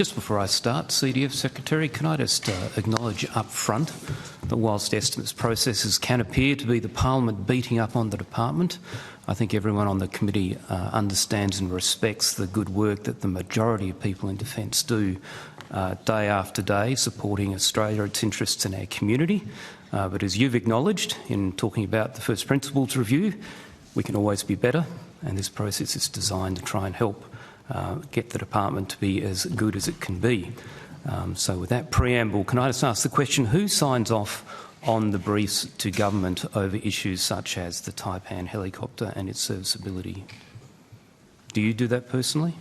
Just before I start, CDF Secretary, can I just acknowledge up front that whilst estimates processes can appear to be the Parliament beating up on the department, I think everyone on the committee understands and respects the good work that the majority of people in Defence do day after day, supporting Australia, its interests and our community. But as you've acknowledged in talking about the First Principles Review, we can always be better, and this process is designed to try and help get the department to be as good as it can be. So with that preamble, can I just ask the question, who signs off on the briefs to government over issues such as the Taipan helicopter and its serviceability? Do you do that personally?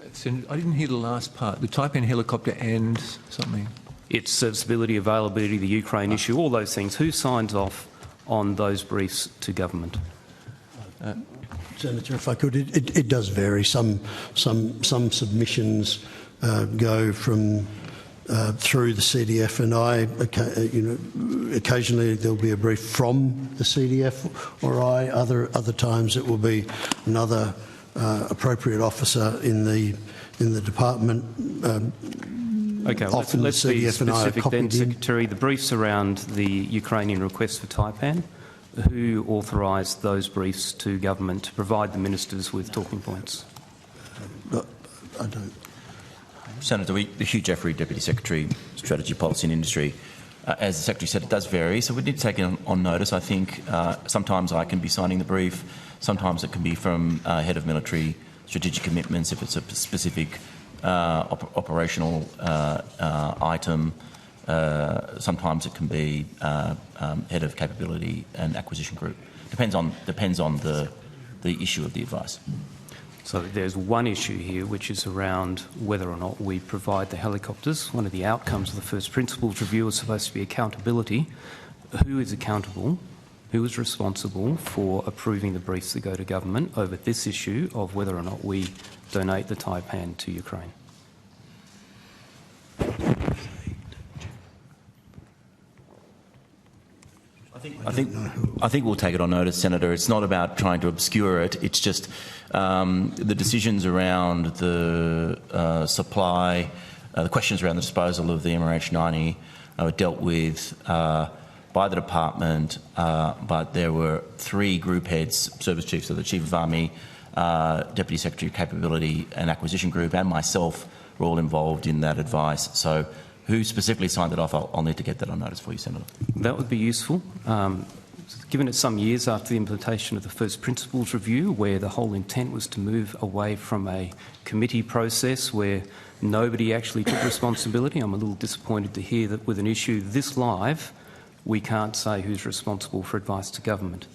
I didn't hear the last part. The Taipan helicopter and something? Its serviceability, availability, the Ukraine issue, all those things. Who signs off on those briefs to government? Senator, if I could, it does vary. Some submissions go from through the CDF and I. Occasionally there'll be a brief from the CDF or I. Other times it will be another appropriate officer in the department. Okay, well, let's be specific then, Secretary. The briefs around the Ukrainian request for Taipan. Who authorised those briefs to government to provide the ministers with talking points? I don't. Senator, Hugh Jeffrey, Deputy Secretary, Strategy, Policy and Industry. As the Secretary said, it does vary, so we need to take it on notice. I think sometimes I can be signing the brief, sometimes it can be from Head of Military Strategic Commitments if it's a specific operational item. Sometimes it can be Head of Capability and Acquisition Group. Depends on the issue of the advice. So there's one issue here which is around whether or not we provide the helicopters. One of the outcomes of the First Principles Review is supposed to be accountability. Who is accountable? Who is responsible for approving the briefs that go to government over this issue of whether or not we donate the Taipan to Ukraine? I think we'll take it on notice, Senator. It's not about trying to obscure it. It's just the decisions around the supply, the questions around the disposal of the MRH-90 were dealt with by the department, but there were three group heads, service chiefs, so the Chief of Army, Deputy Secretary of Capability and Acquisition Group, and myself were all involved in that advice. So who specifically signed it off, I'll need to get that on notice for you, Senator. That would be useful. Given it's some years after the implementation of the First Principles Review, where the whole intent was to move away from a committee process where nobody actually took responsibility, I'm a little disappointed to hear that with an issue this live, we can't say who's responsible for advice to government.